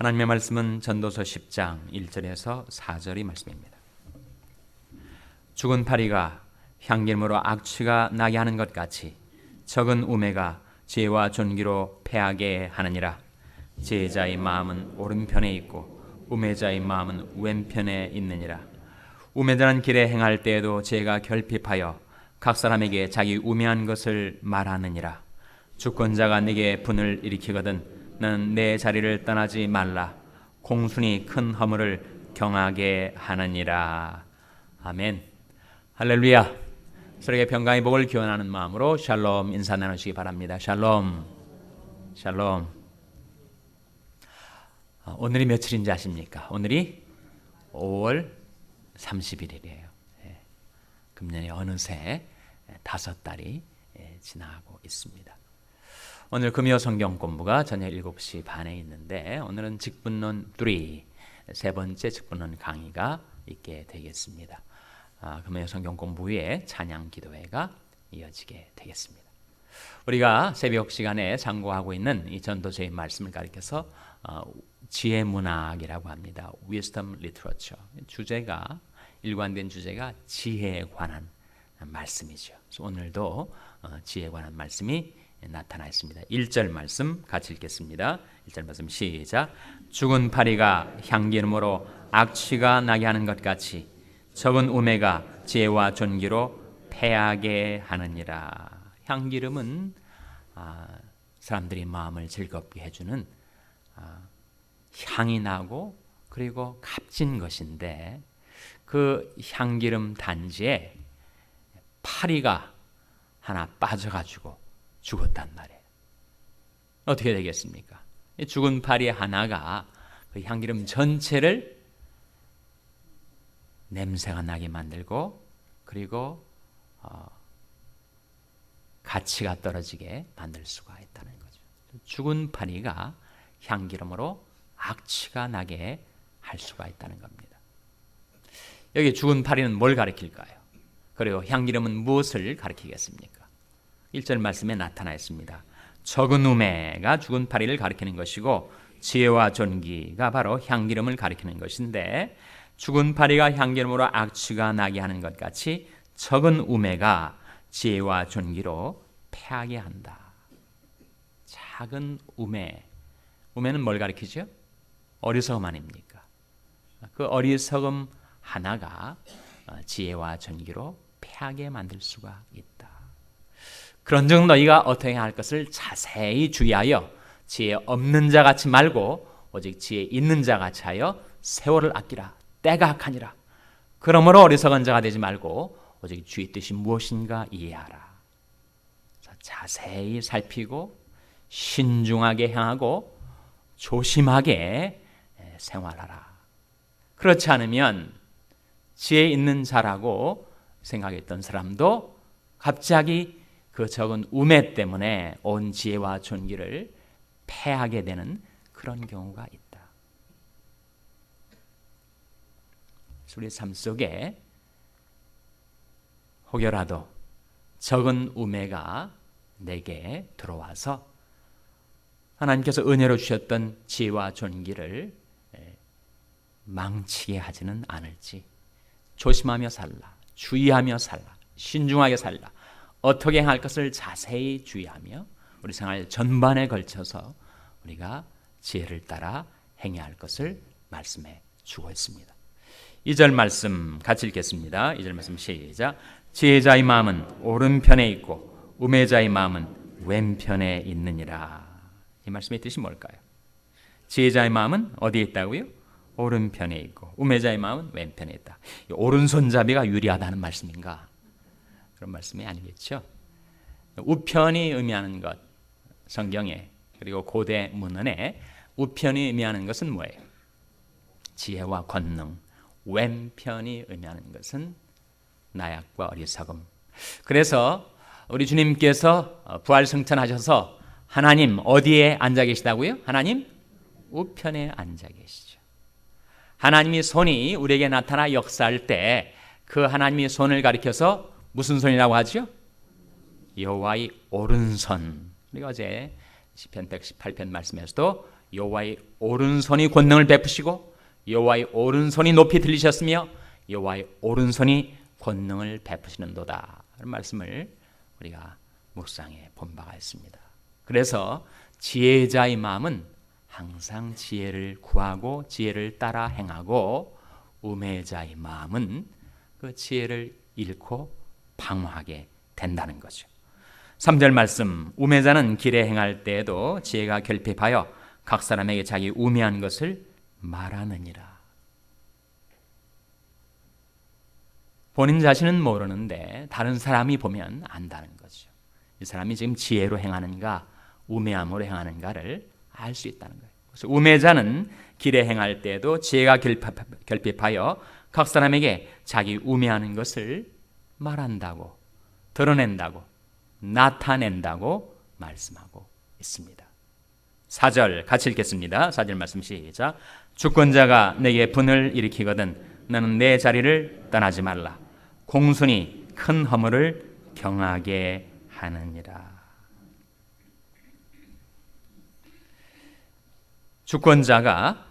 하나님의 말씀은 전도서 10장 1절에서 4절의 말씀입니다. 죽은 파리가 향기름으로 악취가 나게 하는 것 같이 적은 우매가 지혜와 존귀로 패하게 하느니라. 지혜자의 마음은 오른편에 있고 우매자의 마음은 왼편에 있느니라. 우매자는 길에 행할 때에도 지혜가 결핍하여 각 사람에게 자기 우매한 것을 말하느니라. 주권자가 네게 분을 일으키거든 너는 내 자리를 떠나지 말라. 공순이 큰 허물을 경하게 하느니라. 아멘. 할렐루야. 서로에게 평강의 복을 기원하는 마음으로 샬롬 인사 나누시기 바랍니다. 샬롬. 샬롬. 오늘이 며칠인지 아십니까? 오늘이 5월 30일이래요. 금년에 어느새 5달이 지나고 있습니다. 오늘 금요 성경 공부가 저녁 7시 반에 있는데 오늘은 직분론 3, 세 번째 직분론 강의가 있게 되겠습니다. 금요 성경 공부 후에 찬양 기도회가 이어지게 되겠습니다. 우리가 새벽 시간에 상고하고 있는 이 전도서의 말씀을 가리켜서 지혜 문학이라고 합니다. Wisdom Literature. 주제가 일관된 주제가 지혜에 관한 말씀이죠. 그래서 오늘도 지혜에 관한 말씀이 나타나 있습니다. 1절 말씀 같이 읽겠습니다. 1절 말씀 시작. 죽은 파리가 향기름으로 악취가 나게 하는 것 같이 적은 우매가 지혜와 존귀로 패하게 하느니라. 향기름은 사람들이 마음을 즐겁게 해주는 향이 나고 그리고 값진 것인데 그 향기름 단지에 파리가 하나 빠져가지고 죽었단 말이에요. 어떻게 되겠습니까? 죽은 파리 하나가 그 향기름 전체를 냄새가 나게 만들고 그리고 가치가 떨어지게 만들 수가 있다는 거죠. 죽은 파리가 향기름으로 악취가 나게 할 수가 있다는 겁니다. 여기 죽은 파리는 뭘 가리킬까요? 그리고 향기름은 무엇을 가리키겠습니까? 1절 말씀에 나타나 있습니다. 적은 우매가 죽은 파리를 가리키는 것이고 지혜와 존귀가 바로 향기름을 가리키는 것인데 죽은 파리가 향기름으로 악취가 나게 하는 것 같이 적은 우매가 지혜와 존귀로 패하게 한다. 작은 우매. 우매는 뭘 가리키죠? 어리석음 아닙니까? 그 어리석음 하나가 지혜와 존귀로 패하게 만들 수가 있다. 그런즉 너희가 어떻게 할 것을 자세히 주의하여 지혜 없는 자 같이 말고 오직 지혜 있는 자 같이 하여 세월을 아끼라. 때가 악하니라. 그러므로 어리석은 자가 되지 말고 오직 주의 뜻이 무엇인가 이해하라. 자세히 살피고 신중하게 행하고 조심하게 생활하라. 그렇지 않으면 지혜 있는 자라고 생각했던 사람도 갑자기 그 적은 우매 때문에 온 지혜와 존귀를 패하게 되는 그런 경우가 있다. 우리 삶 속에 혹여라도 적은 우매가 내게 들어와서 하나님께서 은혜로 주셨던 지혜와 존귀를 망치게 하지는 않을지 조심하며 살라, 주의하며 살라, 신중하게 살라, 어떻게 할 것을 자세히 주의하며 우리 생활 전반에 걸쳐서 우리가 지혜를 따라 행해야 할 것을 말씀해 주고 있습니다. 2절 말씀 같이 읽겠습니다. 2절 말씀 시작. 지혜자의 마음은 오른편에 있고 우매자의 마음은 왼편에 있느니라. 이 말씀의 뜻이 뭘까요? 지혜자의 마음은 어디에 있다고요? 오른편에 있고 우매자의 마음은 왼편에 있다. 오른손잡이가 유리하다는 말씀인가? 그런 말씀이 아니겠죠. 우편이 의미하는 것, 성경에 그리고 고대 문헌에 우편이 의미하는 것은 뭐예요? 지혜와 권능. 왼편이 의미하는 것은 나약과 어리석음. 그래서 우리 주님께서 부활승천하셔서 하나님 어디에 앉아 계시다고요? 하나님 우편에 앉아 계시죠. 하나님이 손이 우리에게 나타나 역사할 때 그 하나님의 손을 가리켜서 무슨 손이라고 하죠? 여호와의 오른손. 우리가 어제 시편 118편 말씀에서도 여호와의 오른손이 권능을 베푸시고 여호와의 오른손이 높이 들리셨으며 여호와의 오른손이 권능을 베푸시는도다 라는 말씀을 우리가 묵상해 본 바가 있습니다. 그래서 지혜자의 마음은 항상 지혜를 구하고 지혜를 따라 행하고 우매자의 마음은 그 지혜를 잃고 방황하게 된다는 거죠. 3절 말씀, 우매자는 길에 행할 때에도 지혜가 결핍하여 각 사람에게 자기 우매한 것을 말하느니라. 본인 자신은 모르는데 다른 사람이 보면 안다는 거죠. 이 사람이 지금 지혜로 행하는가 우매함으로 행하는가를 알 수 있다는 거예요. 그래서 우매자는 길에 행할 때에도 지혜가 결핍하여 각 사람에게 자기 우매하는 것을 말한다고, 드러낸다고, 나타낸다고 말씀하고 있습니다. 4절 같이 읽겠습니다. 4절 말씀 시작. 주권자가 내게 분을 일으키거든 너는 내 자리를 떠나지 말라. 공순이 큰 허물을 경하게 하느니라. 주권자가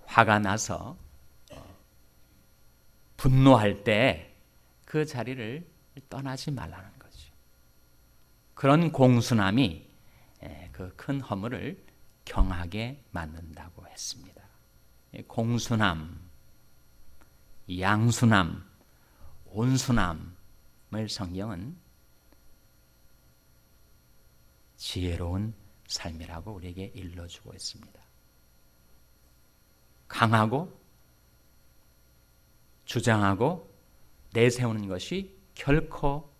화가 나서 분노할 때 그 자리를 떠나지 말라는 거죠. 그런 공순함이 그 큰 허물을 경하게 만든다고 했습니다. 공순함, 양순함, 온순함을 성경은 지혜로운 삶이라고 우리에게 일러주고 있습니다. 강하고 주장하고 내세우는 것이 결코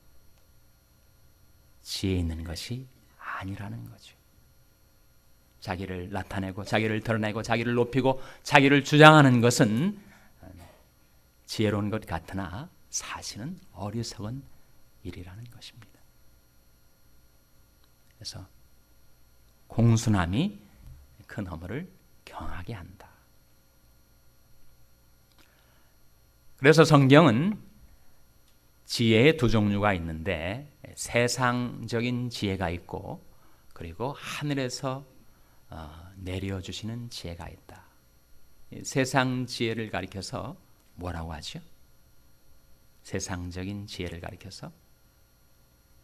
지혜 있는 것이 아니라는 거죠. 자기를 나타내고 자기를 드러내고 자기를 높이고 자기를 주장하는 것은 지혜로운 것 같으나 사실은 어리석은 일이라는 것입니다. 그래서 공순함이 큰 허물을 경하게 한다. 그래서 성경은 지혜의 두 종류가 있는데 세상적인 지혜가 있고 그리고 하늘에서 내려주시는 지혜가 있다. 세상 지혜를 가리켜서 뭐라고 하죠? 세상적인 지혜를 가리켜서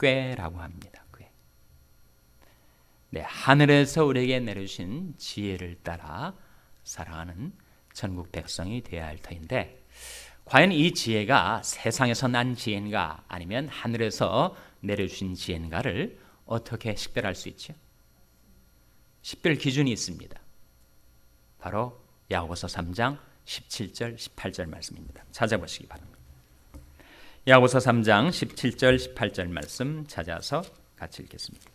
꾀라고 합니다. 꾀. 네, 하늘에서 우리에게 내려주신 지혜를 따라 살아가는 전국 백성이 되어야 할 터인데 과연 이 지혜가 세상에서 난 지혜인가 아니면 하늘에서 내려주신 지혜인가를 어떻게 식별할 수 있죠? 식별 기준이 있습니다. 바로 야고보서 3장 17절 18절 말씀입니다. 찾아보시기 바랍니다. 야고보서 3장 17절 18절 말씀 찾아서 같이 읽겠습니다.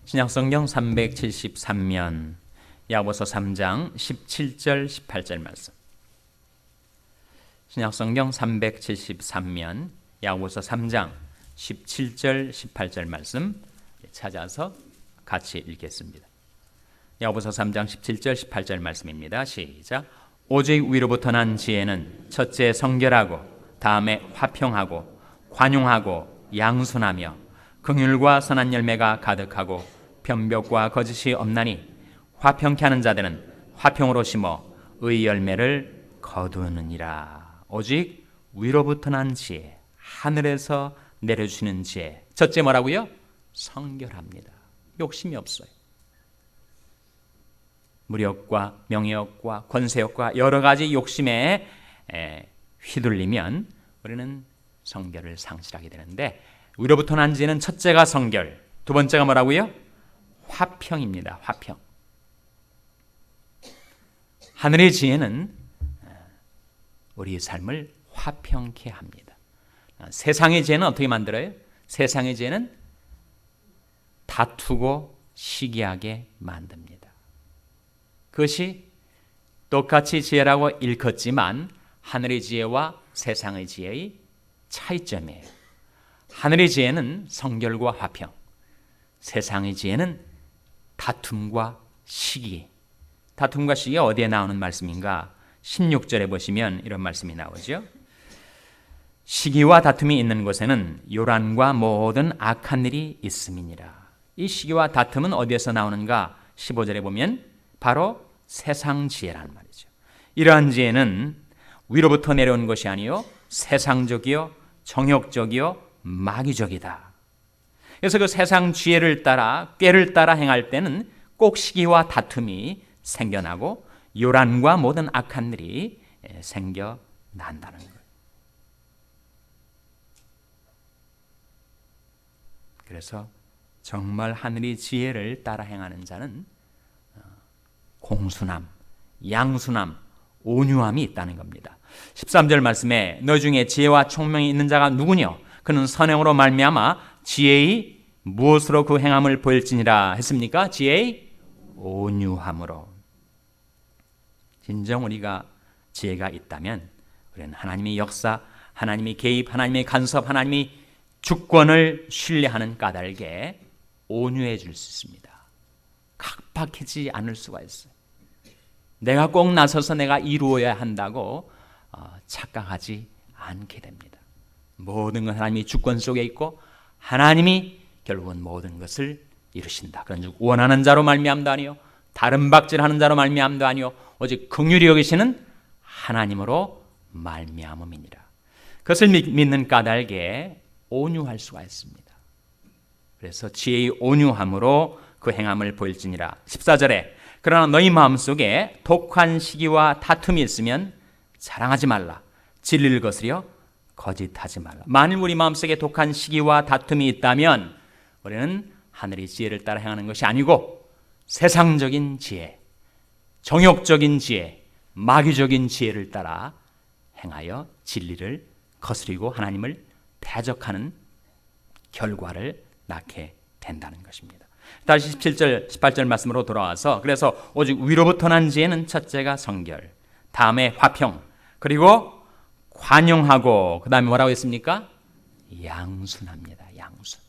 신약성경 373면 야고보서 3장 17절 18절 말씀. 신약성경 373면 야고보서 3장 17절 18절 말씀 찾아서 같이 읽겠습니다. 야고보서 3장 17절 18절 말씀입니다. 시작. 오직 위로부터 난 지혜는 첫째 성결하고 다음에 화평하고 관용하고 양순하며 긍휼과 선한 열매가 가득하고 변벽과 거짓이 없나니 화평케 하는 자들은 화평으로 심어 의의 열매를 거두느니라. 오직 위로부터 난 지혜, 하늘에서 내려주시는 지혜. 첫째 뭐라고요? 성결합니다. 욕심이 없어요. 무력과 명예욕과 권세욕과 여러 가지 욕심에 휘둘리면 우리는 성결을 상실하게 되는데 위로부터 난 지혜는 첫째가 성결, 두 번째가 뭐라고요? 화평입니다. 화평. 하늘의 지혜는 우리의 삶을 화평케 합니다. 세상의 지혜는 어떻게 만들어요? 세상의 지혜는 다투고 시기하게 만듭니다. 그것이 똑같이 지혜라고 일컫지만 하늘의 지혜와 세상의 지혜의 차이점이에요. 하늘의 지혜는 성결과 화평, 세상의 지혜는 다툼과 시기. 다툼과 시기가 어디에 나오는 말씀인가? 16절에 보시면 이런 말씀이 나오죠. 시기와 다툼이 있는 곳에는 요란과 모든 악한 일이 있음이니라. 이 시기와 다툼은 어디에서 나오는가? 15절에 보면 바로 세상 지혜라는 말이죠. 이러한 지혜는 위로부터 내려온 것이 아니요 세상적이요 정욕적이요 마귀적이다. 그래서 그 세상 지혜를 따라 꾀를 따라 행할 때는 꼭 시기와 다툼이 생겨나고 요란과 모든 악한 일이 생겨난다는 거예요. 그래서 정말 하늘의 지혜를 따라 행하는 자는 공순함, 양순함, 온유함이 있다는 겁니다. 13절 말씀에 너 중에 지혜와 총명이 있는 자가 누구냐? 그는 선행으로 말미암아 지혜의 무엇으로 그 행함을 보일지니라 했습니까? 지혜의 온유함으로. 진정 우리가 지혜가 있다면 우리는 하나님의 역사, 하나님의 개입, 하나님의 간섭, 하나님의 주권을 신뢰하는 까닭에 온유해질 수 있습니다. 각박하지 않을 수가 있어요. 내가 꼭 나서서 내가 이루어야 한다고 착각하지 않게 됩니다. 모든 건 하나님의 주권 속에 있고 하나님이 결국은 모든 것을 이루신다. 그런즉 원하는 자로 말미암도 아니요 다른 박질하는 자로 말미암도 아니요 오직 긍휼히 여기시는 하나님으로 말미암음이니라. 그것을 믿는 까닭에 온유할 수가 있습니다. 그래서 지혜의 온유함으로 그 행함을 보일지니라. 14절에 그러나 너희 마음속에 독한 시기와 다툼이 있으면 자랑하지 말라. 진리를 거스려 거짓하지 말라. 만일 우리 마음속에 독한 시기와 다툼이 있다면 우리는 하늘의 지혜를 따라 행하는 것이 아니고 세상적인 지혜, 정욕적인 지혜, 마귀적인 지혜를 따라 행하여 진리를 거스리고 하나님을 대적하는 결과를 낳게 된다는 것입니다. 다시 17절, 18절 말씀으로 돌아와서 그래서 오직 위로부터 난 지혜는 첫째가 성결, 다음에 화평, 그리고 관용하고 그 다음에 뭐라고 했습니까? 양순합니다. 양순.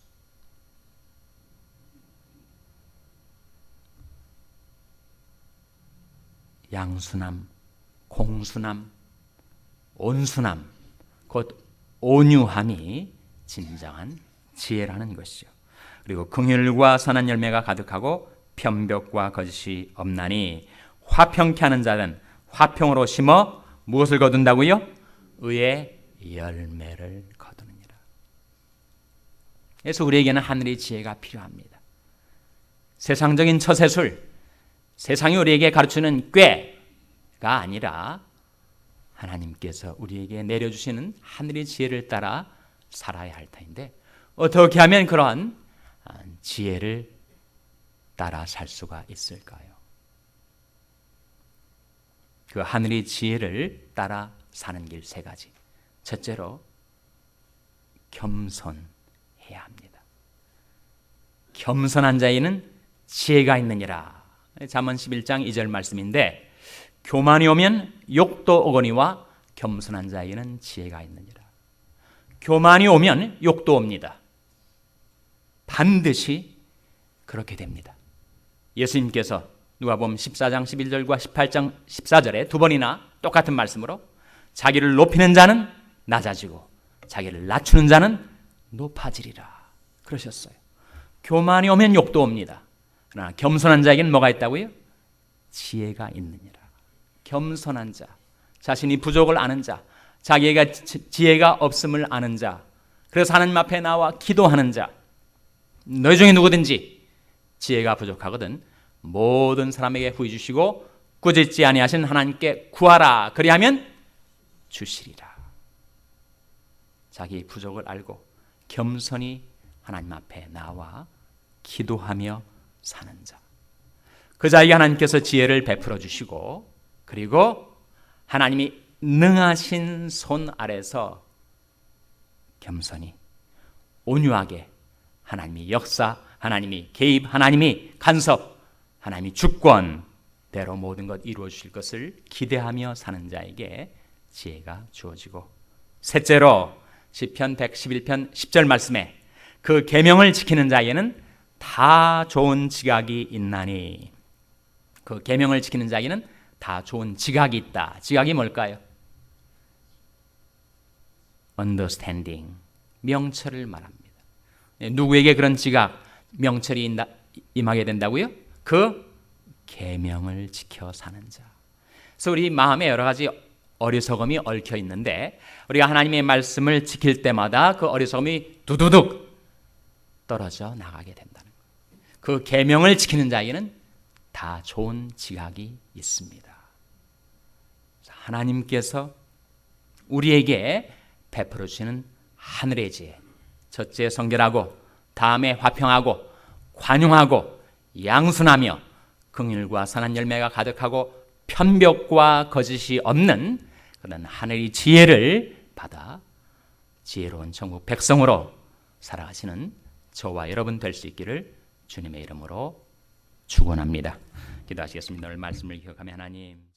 양순함, 공순함, 온순함, 곧 온유함이 진정한 지혜라는 것이죠. 그리고 긍휼과 선한 열매가 가득하고 편벽과 거짓이 없나니 화평케 하는 자는 화평으로 심어 무엇을 거둔다고요? 의의 열매를 거두느니라. 그래서 우리에게는 하늘의 지혜가 필요합니다. 세상적인 처세술, 세상이 우리에게 가르치는 꾀가 아니라 하나님께서 우리에게 내려주시는 하늘의 지혜를 따라 살아야 할 터인데 어떻게 하면 그러한 지혜를 따라 살 수가 있을까요? 그 하늘의 지혜를 따라 사는 길 세 가지. 첫째로 겸손해야 합니다. 겸손한 자에는 지혜가 있느니라. 잠언 11장 2절 말씀인데 교만이 오면 욕도 오거니와 겸손한 자에게는 지혜가 있느니라. 교만이 오면 욕도 옵니다. 반드시 그렇게 됩니다. 예수님께서 누가복음 14장 11절과 18장 14절에 두 번이나 똑같은 말씀으로 자기를 높이는 자는 낮아지고 자기를 낮추는 자는 높아지리라 그러셨어요. 교만이 오면 욕도 옵니다. 그러나 겸손한 자에게는 뭐가 있다고요? 지혜가 있느니라. 겸손한 자, 자신이 부족을 아는 자, 자기가 지혜가 없음을 아는 자, 그래서 하나님 앞에 나와 기도하는 자, 너희 중에 누구든지 지혜가 부족하거든 모든 사람에게 후히 주시고 꾸짖지 아니하신 하나님께 구하라 그리하면 주시리라. 자기 부족을 알고 겸손히 하나님 앞에 나와 기도하며 사는 자, 그 자에게 하나님께서 지혜를 베풀어 주시고 그리고 하나님이 능하신 손 아래서 겸손히 온유하게 하나님이 역사, 하나님이 개입, 하나님이 간섭, 하나님이 주권대로 모든 것 이루어 주실 것을 기대하며 사는 자에게 지혜가 주어지고, 셋째로 시편 111편 10절 말씀에 그 계명을 지키는 자에게는 다 좋은 지각이 있나니, 그 계명을 지키는 자에게는 다 좋은 지각이 있다. 지각이 뭘까요? understanding, 명철을 말합니다. 누구에게 그런 지각? 명철이 임하게 된다고요? 그 계명을 지켜 사는 자. 그래서 우리 마음에 여러 가지 어리석음이 얽혀 있는데 우리가 하나님의 말씀을 지킬 때마다 그 어리석음이 두두둑 떨어져 나가게 된다는 거예요. 그 계명을 지키는 자에게는 다 좋은 지각이 있습니다. 하나님께서 우리에게 베풀어 주시는 하늘의 지혜, 첫째 성결하고 다음에 화평하고 관용하고 양순하며 긍휼과 선한 열매가 가득하고 편벽과 거짓이 없는 그런 하늘의 지혜를 받아 지혜로운 천국 백성으로 살아가시는 저와 여러분 될 수 있기를 주님의 이름으로 축원합니다. 기도하시겠습니다. 오늘 말씀을 기억하며 하나님